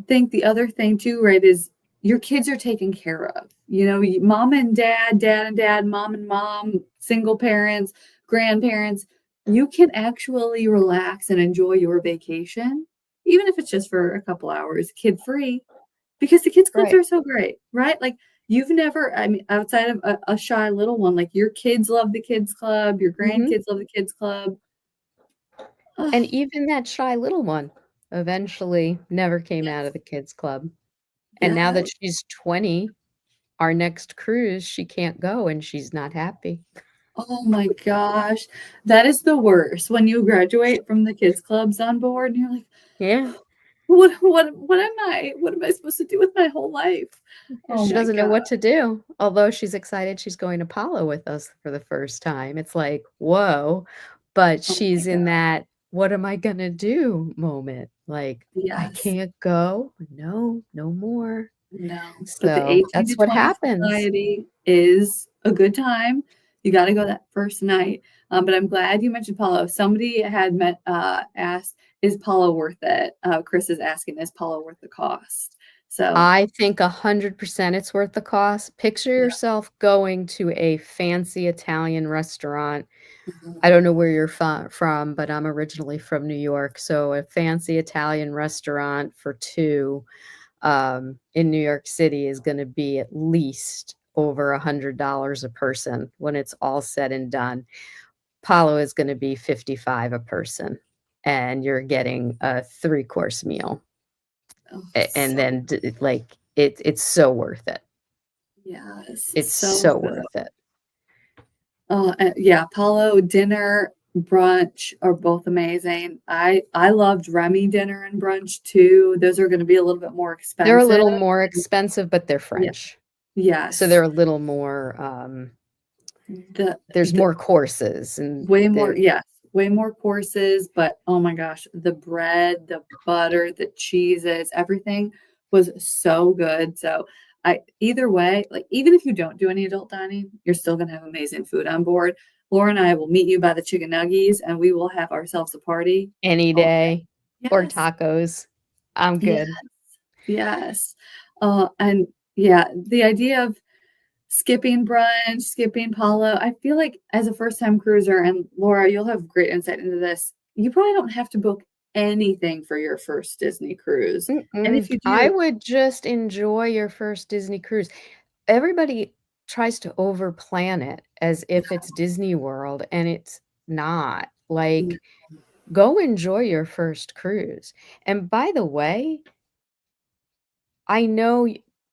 Speaker 1: think the other thing too, right, is your kids are taken care of. Mom and dad, dad and dad, mom and mom, single parents, grandparents, you can actually relax and enjoy your vacation, even if it's just for a couple hours, kid-free. Because the kids clubs
Speaker 2: right.
Speaker 1: are so great, right? Like, you've never I mean, outside of a shy little one, like, your kids love the kids club, your
Speaker 2: Mhm.
Speaker 1: grandkids love the kids club. Ugh,
Speaker 2: And even that shy little one eventually never came out
Speaker 1: yes,
Speaker 2: of the kids club. And now that
Speaker 1: yes.
Speaker 2: she's 20, our next cruise, she can't go and she's not happy.
Speaker 1: Oh my gosh. That is the worst when you graduate from the kids clubs on board and you're like,
Speaker 2: Yeah.
Speaker 1: what am I supposed to do with my whole life?
Speaker 2: Yeah,
Speaker 1: Oh
Speaker 2: she
Speaker 1: my
Speaker 2: doesn't know
Speaker 1: god.
Speaker 2: what to do, although she's excited she's going to Palo with us for the first time. It's like, "Whoa," but
Speaker 1: Oh my
Speaker 2: she's in
Speaker 1: god.
Speaker 2: that, "What am I gonna do?" moment, like, "I
Speaker 1: Yes.
Speaker 2: can't go. No, no more."
Speaker 1: No, but the
Speaker 2: So,
Speaker 1: 18 to
Speaker 2: that's what
Speaker 1: 20
Speaker 2: happens.
Speaker 1: society is a good time. You gotta go that first night, but I'm glad you mentioned Paulo. Somebody had asked, "Is Paulo worth it?" Chris is asking, "Is Paulo worth the cost?" So,
Speaker 2: I think 100% it's worth the cost. Picture
Speaker 1: yeah.
Speaker 2: yourself going to a fancy Italian restaurant. I
Speaker 1: Mhm.
Speaker 2: don't know where you're from, but I'm originally from New York, so a fancy Italian restaurant for 2, in New York City is gonna be at least over $100 a person when it's all said and done. Palo is gonna be 55 a person, and you're getting a three-course meal,
Speaker 1: Oh,
Speaker 2: and
Speaker 1: so
Speaker 2: then like, it's so worth it.
Speaker 1: yes,
Speaker 2: It's
Speaker 1: so,
Speaker 2: so
Speaker 1: so
Speaker 2: worth it.
Speaker 1: yeah, Paulo dinner, brunch are both amazing. I loved Remy dinner and brunch too. Those are gonna be a little bit more
Speaker 2: They're a
Speaker 1: expensive.
Speaker 2: little more expensive, but they're
Speaker 1: Yeah.
Speaker 2: French. So
Speaker 1: Yes.
Speaker 2: they're a little more,
Speaker 1: The
Speaker 2: there's
Speaker 1: the
Speaker 2: more courses and
Speaker 1: way more,
Speaker 2: the
Speaker 1: yes, way more courses, but oh my gosh, the bread, the butter, the cheeses, everything was so good. So I either way, like even if you don't do any adult dining, you're still gonna have amazing food on board. Laura and I will meet you by the chicken nuggies and we will have ourselves a party
Speaker 2: Any
Speaker 1: all
Speaker 2: day.
Speaker 1: day.
Speaker 2: Or
Speaker 1: Yes.
Speaker 2: tacos. I'm
Speaker 1: Yes.
Speaker 2: good.
Speaker 1: Yes. And yeah, the idea of skipping brunch, skipping Palo, I feel like as a first-time cruiser, and Laura, you'll have great insight into this, you probably don't have to book anything for your first Disney cruise. And if
Speaker 2: Mm-mm.
Speaker 1: you
Speaker 2: I
Speaker 1: do,
Speaker 2: would just enjoy your first Disney cruise. Everybody tries to overplan it as if it's Disney World, and it's not.
Speaker 1: no,
Speaker 2: Like, go enjoy your first cruise. And by the way, I know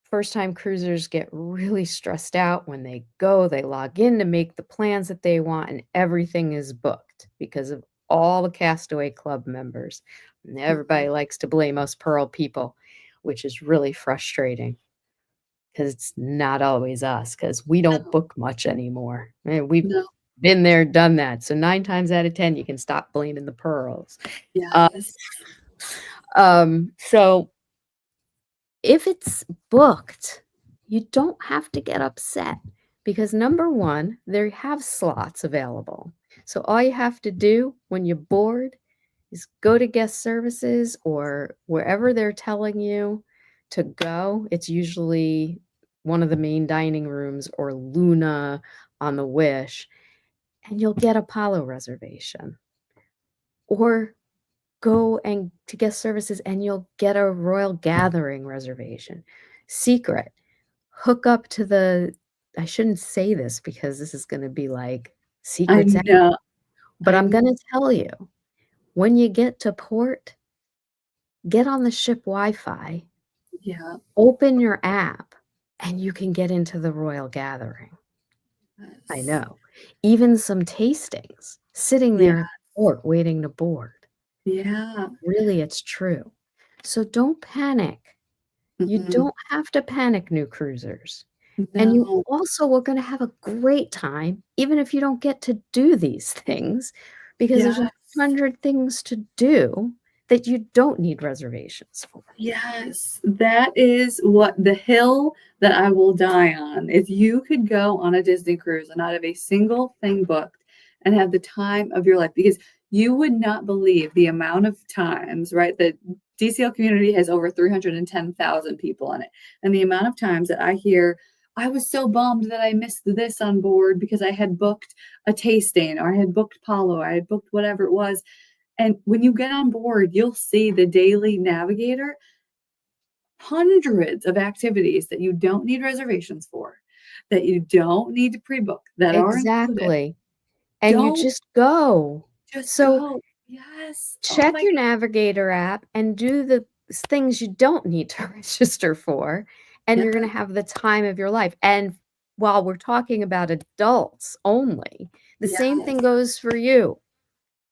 Speaker 2: first-time cruisers get really stressed out when they go, they log in to make the plans that they want, and everything is booked because of all the Castaway Club members. And everybody likes to blame us Pearl people, which is really frustrating because it's not always us because we don't
Speaker 1: no,
Speaker 2: book much anymore. And we've
Speaker 1: no,
Speaker 2: been there, done that. So 9 times out of 10, you can stop blaming the pearls. Uh,
Speaker 1: yes.
Speaker 2: so if it's booked, you don't have to get upset because number one, they have slots available. So all you have to do when you're bored is go to guest services or wherever they're telling you to go. It's usually one of the main dining rooms or Luna on the Wish, and you'll get a Apollo reservation. Or go and to guest services and you'll get a Royal Gathering reservation. Secret, hook up to the I shouldn't say this because this is going to be like
Speaker 1: I
Speaker 2: secrets out,
Speaker 1: know.
Speaker 2: but
Speaker 1: I
Speaker 2: I'm
Speaker 1: know.
Speaker 2: going to tell you, when you get to port, get on the ship Wi-Fi,
Speaker 1: Yeah.
Speaker 2: open your app, and you can get into the Royal Gathering. I
Speaker 1: Yes.
Speaker 2: know. Even some tastings sitting
Speaker 1: Yeah.
Speaker 2: there at port waiting to board.
Speaker 1: Yeah.
Speaker 2: Really, it's true. So don't panic. You
Speaker 1: Mm-mm.
Speaker 2: don't have to panic, new cruisers. And you
Speaker 1: No.
Speaker 2: also are gonna have a great time, even if you don't get to do these things, because there's
Speaker 1: Yes.
Speaker 2: 100 things to do that you don't need reservations for.
Speaker 1: Yes, that is what the hill that I will die on. If you could go on a Disney cruise and not have a single thing booked and have the time of your life, because you would not believe the amount of times, right? The DCL community has over 310,000 people on it. And the amount of times that I hear, I was so bummed that I missed this on board because I had booked a tasting or I had booked Palo, I had booked whatever it was. And when you get on board, you'll see the daily navigator hundreds of activities that you don't need reservations for, that you don't need to pre-book, that are included.
Speaker 2: Exactly. And you
Speaker 1: Don't
Speaker 2: just go.
Speaker 1: just
Speaker 2: So
Speaker 1: go. Yes. Oh
Speaker 2: check
Speaker 1: my
Speaker 2: your
Speaker 1: god.
Speaker 2: Navigator app and do the things you don't need to register for, and
Speaker 1: Yes.
Speaker 2: you're going to have the time of your life. And while we're talking about adults only, the same thing
Speaker 1: Yes.
Speaker 2: goes for you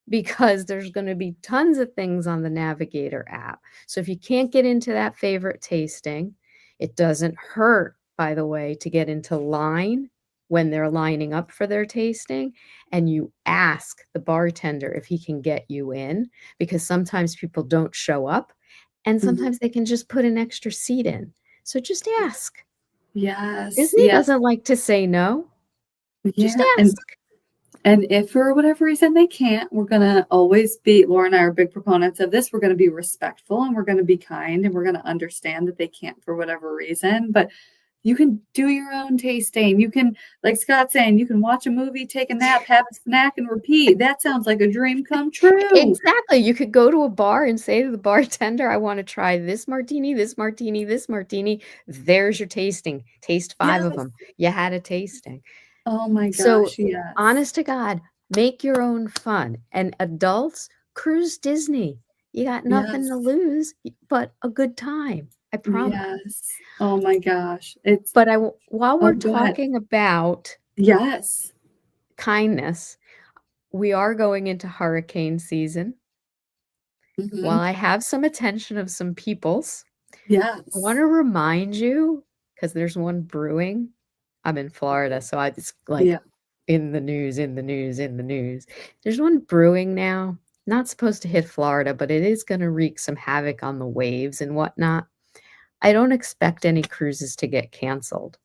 Speaker 2: because there's going to be tons of things on the Navigator app. So if you can't get into that favorite tasting, it doesn't hurt, by the way, to get into line when they're lining up for their tasting and you ask the bartender if he can get you in because sometimes people don't show up and
Speaker 1: Mhm.
Speaker 2: sometimes they can just put an extra seat in. So just ask.
Speaker 1: Yes.
Speaker 2: Disney
Speaker 1: Yes.
Speaker 2: doesn't like to say no. Just
Speaker 1: Yeah.
Speaker 2: ask.
Speaker 1: And if for whatever reason they can't, we're gonna always be Laura and I are big proponents of this. We're gonna be respectful and we're gonna be kind and we're gonna understand that they can't for whatever reason. But you can do your own tasting. You can, like Scott's saying, you can watch a movie, take a nap, have a snack, and repeat. That sounds like a dream come true.
Speaker 2: Exactly. You could go to a bar and say to the bartender, I want to try this martini, this martini, this martini. There's your tasting. Taste 5 of
Speaker 1: Yes.
Speaker 2: them. You had a tasting.
Speaker 1: Oh my
Speaker 2: So,
Speaker 1: gosh, yes.
Speaker 2: honest to God, make your own fun. And adults, cruise Disney. You got nothing to
Speaker 1: Yes.
Speaker 2: lose but a good time. I promise.
Speaker 1: Yes. Oh my gosh. It's
Speaker 2: But while
Speaker 1: oh,
Speaker 2: we're
Speaker 1: go ahead.
Speaker 2: talking about
Speaker 1: Yes.
Speaker 2: kindness, we are going into hurricane season. While
Speaker 1: Mhm.
Speaker 2: I have some attention of some peoples, I
Speaker 1: Yes.
Speaker 2: wanna remind you, because there's one brewing. I'm in Florida, so it's, like,
Speaker 1: Yeah.
Speaker 2: in the news, in the news, in the news. There's one brewing now, not supposed to hit Florida, but it is gonna wreak some havoc on the waves and whatnot. I don't expect any cruises to get canceled,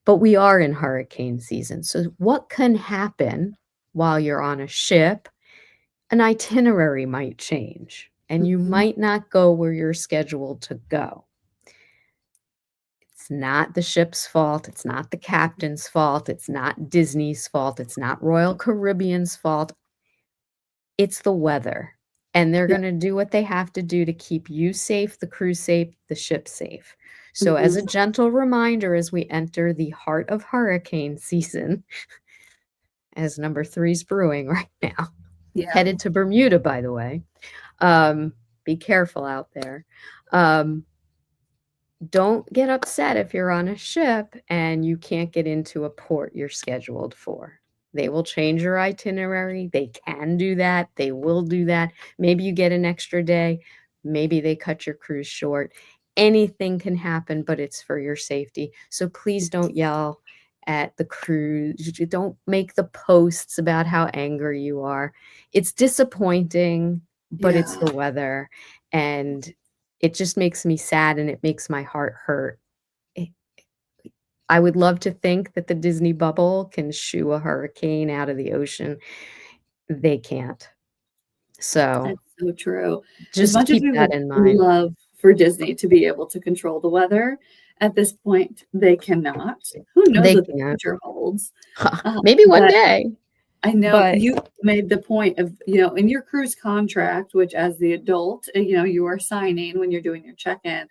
Speaker 2: but we are in hurricane season. So what can happen while you're on a ship? An itinerary might change and you
Speaker 1: Mhm.
Speaker 2: might not go where you're scheduled to go. It's not the ship's fault, it's not the captain's fault, it's not Disney's fault, it's not Royal Caribbean's fault, it's the weather, and they're
Speaker 1: Yeah.
Speaker 2: gonna do what they have to do to keep you safe, the crew safe, the ship safe. So as
Speaker 1: Mhm.
Speaker 2: a gentle reminder as we enter the heart of hurricane season, as number 3's brewing right now,
Speaker 1: Yeah.
Speaker 2: headed to Bermuda, by the way, um, be careful out there. Um, don't get upset if you're on a ship and you can't get into a port you're scheduled for. They will change your itinerary. They can do that. They will do that. Maybe you get an extra day. Maybe they cut your cruise short. Anything can happen, but it's for your safety. So please don't yell at the cruise. Don't make the posts about how angry you are. It's disappointing, but it's
Speaker 1: Yeah.
Speaker 2: the weather. And it just makes me sad and it makes my heart hurt. Eh, I would love to think that the Disney bubble can shoo a hurricane out of the ocean. They can't. So,
Speaker 1: That's so true. As
Speaker 2: just
Speaker 1: much as
Speaker 2: keep
Speaker 1: we
Speaker 2: that
Speaker 1: would
Speaker 2: in mind.
Speaker 1: love for Disney to be able to control the weather, at this point, they cannot. Who knows
Speaker 2: They
Speaker 1: what the
Speaker 2: can't.
Speaker 1: future holds?
Speaker 2: Maybe one
Speaker 1: But
Speaker 2: day,
Speaker 1: I know
Speaker 2: but
Speaker 1: you made the point of, in your cruise contract, which as the adult, you are signing when you're doing your check-in,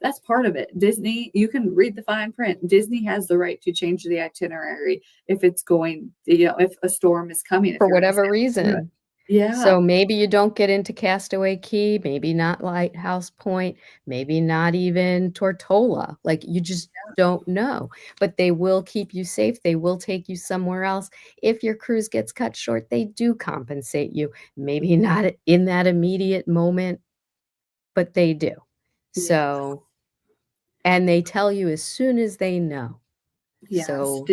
Speaker 1: that's part of it. Disney, you can read the fine print. Disney has the right to change the itinerary if it's going, if a storm is coming, if
Speaker 2: for
Speaker 1: you're going to
Speaker 2: whatever
Speaker 1: sail through it.
Speaker 2: reason.
Speaker 1: Yeah.
Speaker 2: So maybe you don't get into Castaway Cay, maybe not Lighthouse Point, maybe not even Tortola. Like you just don't know. But they will keep you safe. They will take you somewhere else. If your cruise gets cut short, they do compensate you. Maybe not in that immediate moment, but they do.
Speaker 1: Yeah.
Speaker 2: So, and they tell you as soon as they know.
Speaker 1: Yes.
Speaker 2: So,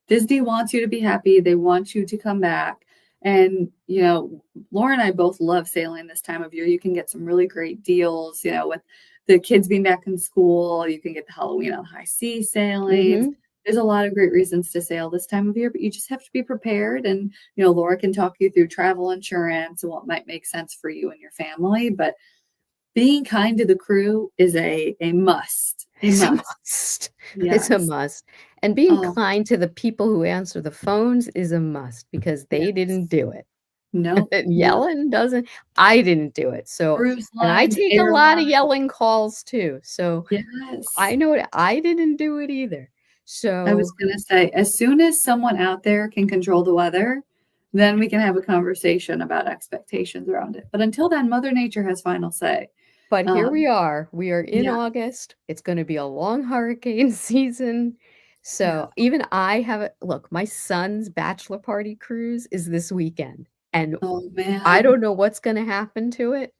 Speaker 1: Disney wants you to be happy. They want you to come back. And, Laura and I both love sailing this time of year. You can get some really great deals, with the kids being back in school. You can get the Halloween on high sea sailings.
Speaker 2: mhm.
Speaker 1: There's a lot of great reasons to sail this time of year, but you just have to be prepared. And, Laura can talk you through travel insurance and what might make sense for you and your family. But being kind to the crew is a must. A
Speaker 2: It's a
Speaker 1: must.
Speaker 2: must. It's a
Speaker 1: Yes.
Speaker 2: must. And being
Speaker 1: Oh,
Speaker 2: kind to the people who answer the phones is a must because they didn't
Speaker 1: yes.
Speaker 2: do it.
Speaker 1: No,
Speaker 2: And
Speaker 1: no.
Speaker 2: yelling doesn't I didn't do it. So
Speaker 1: Cruise
Speaker 2: and I
Speaker 1: lines,
Speaker 2: take a lot of
Speaker 1: airlines.
Speaker 2: yelling calls too. So I
Speaker 1: Yes.
Speaker 2: know it I didn't do it either.
Speaker 1: I was
Speaker 2: So,
Speaker 1: gonna say, as soon as someone out there can control the weather, then we can have a conversation about expectations around it. But until then, Mother Nature has final say.
Speaker 2: but here we
Speaker 1: Um,
Speaker 2: are. We are in
Speaker 1: yeah,
Speaker 2: August. It's gonna be a long hurricane season.
Speaker 1: yeah.
Speaker 2: So even I have a look, my son's bachelor party cruise is this weekend. And
Speaker 1: Oh,
Speaker 2: I
Speaker 1: man.
Speaker 2: don't know what's gonna happen to it.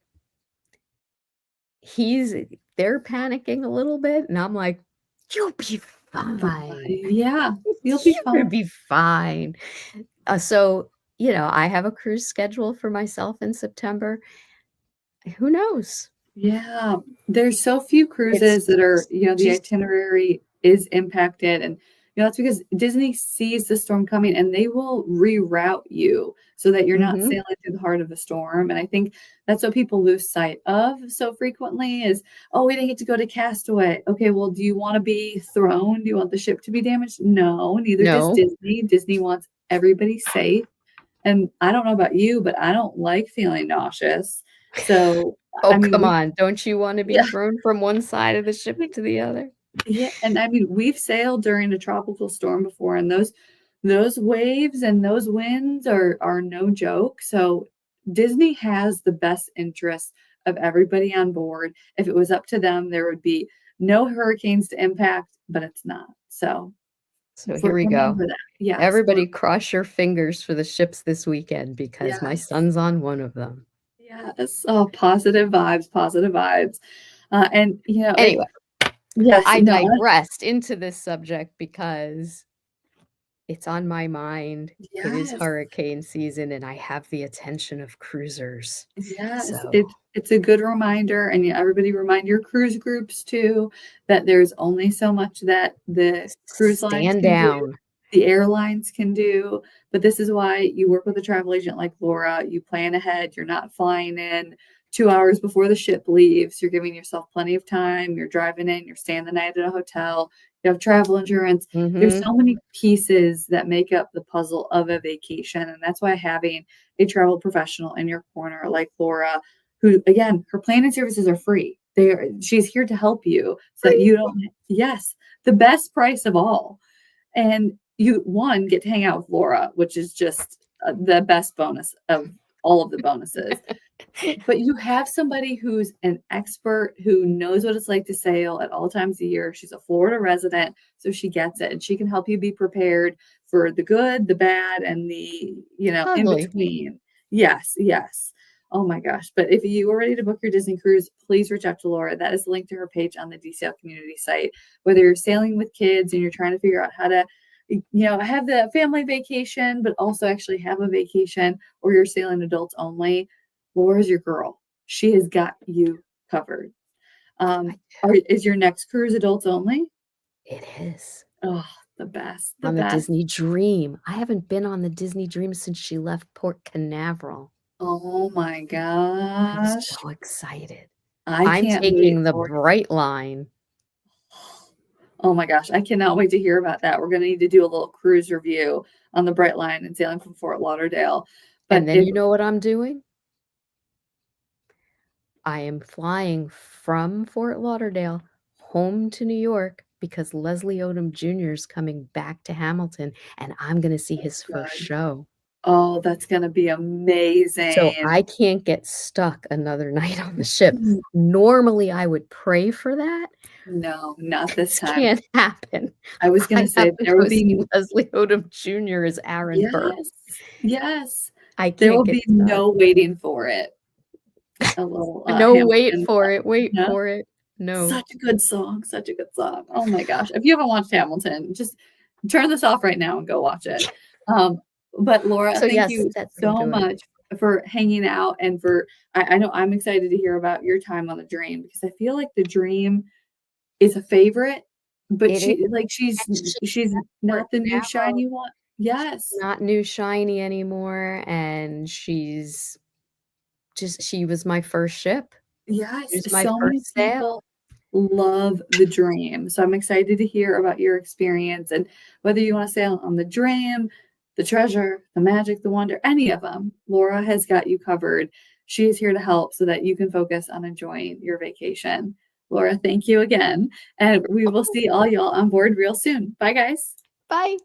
Speaker 2: He's they're panicking a little bit, and I'm like, "You'll be fine.
Speaker 1: Yeah, you'll be
Speaker 2: You're gonna
Speaker 1: fine.
Speaker 2: be fine." So, I have a cruise schedule for myself in September. Who knows?
Speaker 1: Yeah, there's so few
Speaker 2: It's
Speaker 1: cruises that are, the
Speaker 2: just
Speaker 1: itinerary is impacted, and, that's because Disney sees the storm coming, and they will reroute you so that you're not
Speaker 2: mhm.
Speaker 1: sailing through the heart of a storm, and I think that's what people lose sight of so frequently is, "Oh, we didn't get to go to Castaway." Okay, well, do you wanna be thrown? Do you want the ship to be damaged? No, neither does
Speaker 2: No.
Speaker 1: Disney. Disney wants everybody safe, and I don't know about you, but I don't like feeling nauseous, so,
Speaker 2: Oh,
Speaker 1: I mean,
Speaker 2: come
Speaker 1: we
Speaker 2: on. Don't you wanna be
Speaker 1: yeah.
Speaker 2: thrown from one side of the ship to the other?
Speaker 1: Yeah, and I mean, we've sailed during a tropical storm before, and those waves and those winds are no joke. So Disney has the best interest of everybody on board. If it was up to them, there would be no hurricanes to impact, but it's not. So
Speaker 2: So here
Speaker 1: for
Speaker 2: we go.
Speaker 1: remember that. Yes,
Speaker 2: Everybody cross your fingers for the ships this weekend because my
Speaker 1: yes,
Speaker 2: son's on one of them.
Speaker 1: yes. Oh, positive vibes, positive vibes. And
Speaker 2: Anyway,
Speaker 1: yes,
Speaker 2: I
Speaker 1: no,
Speaker 2: digressed into this subject because It's on my mind. It is
Speaker 1: Yes.
Speaker 2: hurricane season, and I have the attention of cruisers.
Speaker 1: Yes,
Speaker 2: So,
Speaker 1: it's a good reminder, and everybody remind your cruise groups too that there's only so much that the cruise lines
Speaker 2: stand
Speaker 1: can do,
Speaker 2: down.
Speaker 1: the airlines can do, but this is why you work with a travel agent like Laura. You plan ahead. You're not flying in 2 hours before the ship leaves. You're giving yourself plenty of time. You're driving in. You're staying the night at a hotel. You have travel insurance. There's
Speaker 2: Mhm.
Speaker 1: so many pieces that make up the puzzle of a vacation, and that's why having a travel professional in your corner like Laura, who again, her planning services are free. She's here to help you so that
Speaker 2: Free.
Speaker 1: you don't, yes, the best price of all. And you one get to hang out with Laura, which is just the best bonus of all of the bonuses. But you have somebody who's an expert who knows what it's like to sail at all times of year. She's a Florida resident, so she gets it, and she can help you be prepared for the good, the bad, and the, in
Speaker 2: Ugly.
Speaker 1: between. Yes, yes. Oh my gosh. But if you are ready to book your Disney cruise, please reach out to Laura. That is linked to her page on the DCL community site. Whether you're sailing with kids and you're trying to figure out how to, have the family vacation, but also actually have a vacation, or you're sailing adults only, Laura's your girl. She has got you covered.
Speaker 2: I
Speaker 1: Is your next cruise adults only?
Speaker 2: It is.
Speaker 1: Oh, the best, the
Speaker 2: On the
Speaker 1: best.
Speaker 2: Disney Dream. I haven't been on the Disney Dream since she left Port Canaveral.
Speaker 1: Oh my
Speaker 2: I'm
Speaker 1: gosh.
Speaker 2: so excited.
Speaker 1: I
Speaker 2: I'm
Speaker 1: can't wait
Speaker 2: taking the
Speaker 1: for
Speaker 2: Bright Line,
Speaker 1: Oh my gosh, I cannot wait to hear about that. We're gonna need to do a little cruise review on the Bright Line and sailing from Fort Lauderdale. But
Speaker 2: and then
Speaker 1: if
Speaker 2: you know what I'm doing? I am flying from Fort Lauderdale home to New York because Leslie Odom Jr. is coming back to Hamilton, and I'm gonna see his first
Speaker 1: good.
Speaker 2: show.
Speaker 1: Oh, that's gonna be
Speaker 2: So
Speaker 1: amazing.
Speaker 2: I can't get stuck another night on the ship.
Speaker 1: Mm,
Speaker 2: Normally, I would pray for that.
Speaker 1: no, not this
Speaker 2: This
Speaker 1: time.
Speaker 2: can't happen.
Speaker 1: I was gonna
Speaker 2: I have
Speaker 1: say
Speaker 2: to
Speaker 1: there will
Speaker 2: go see
Speaker 1: be
Speaker 2: Leslie Odom Jr. as Aaron Burr.
Speaker 1: yes, yes.
Speaker 2: I
Speaker 1: There
Speaker 2: can't
Speaker 1: will
Speaker 2: get
Speaker 1: be
Speaker 2: stuck.
Speaker 1: no waiting for it. A little,
Speaker 2: No, wait
Speaker 1: Hamilton,
Speaker 2: for it, wait
Speaker 1: yeah.
Speaker 2: for it. No.
Speaker 1: Such a good song, such a good song. Oh my gosh. If you haven't watched Hamilton, just turn this off right now and go watch it. Um, but Laura,
Speaker 2: So,
Speaker 1: thank
Speaker 2: yes,
Speaker 1: you
Speaker 2: that's what I'm
Speaker 1: so
Speaker 2: doing.
Speaker 1: much for hanging out and for I know I'm excited to hear about your time on the Dream because I feel like the Dream is a favorite, but
Speaker 2: It is, and
Speaker 1: she's
Speaker 2: Port
Speaker 1: not the new
Speaker 2: Canaveral.
Speaker 1: shiny one.
Speaker 2: She's
Speaker 1: Yes.
Speaker 2: not new shiny anymore, and she was my first ship. She
Speaker 1: Yes,
Speaker 2: was my
Speaker 1: so many
Speaker 2: first sail.
Speaker 1: people love the Dream. So I'm excited to hear about your experience and whether you want to sail on the Dream, the Treasure, the Magic, the Wonder, any of them. Laura has got you covered. She is here to help so that you can focus on enjoying your vacation. Laura, thank you again. And we will see all y'all on board real soon. Bye, guys.
Speaker 2: Bye.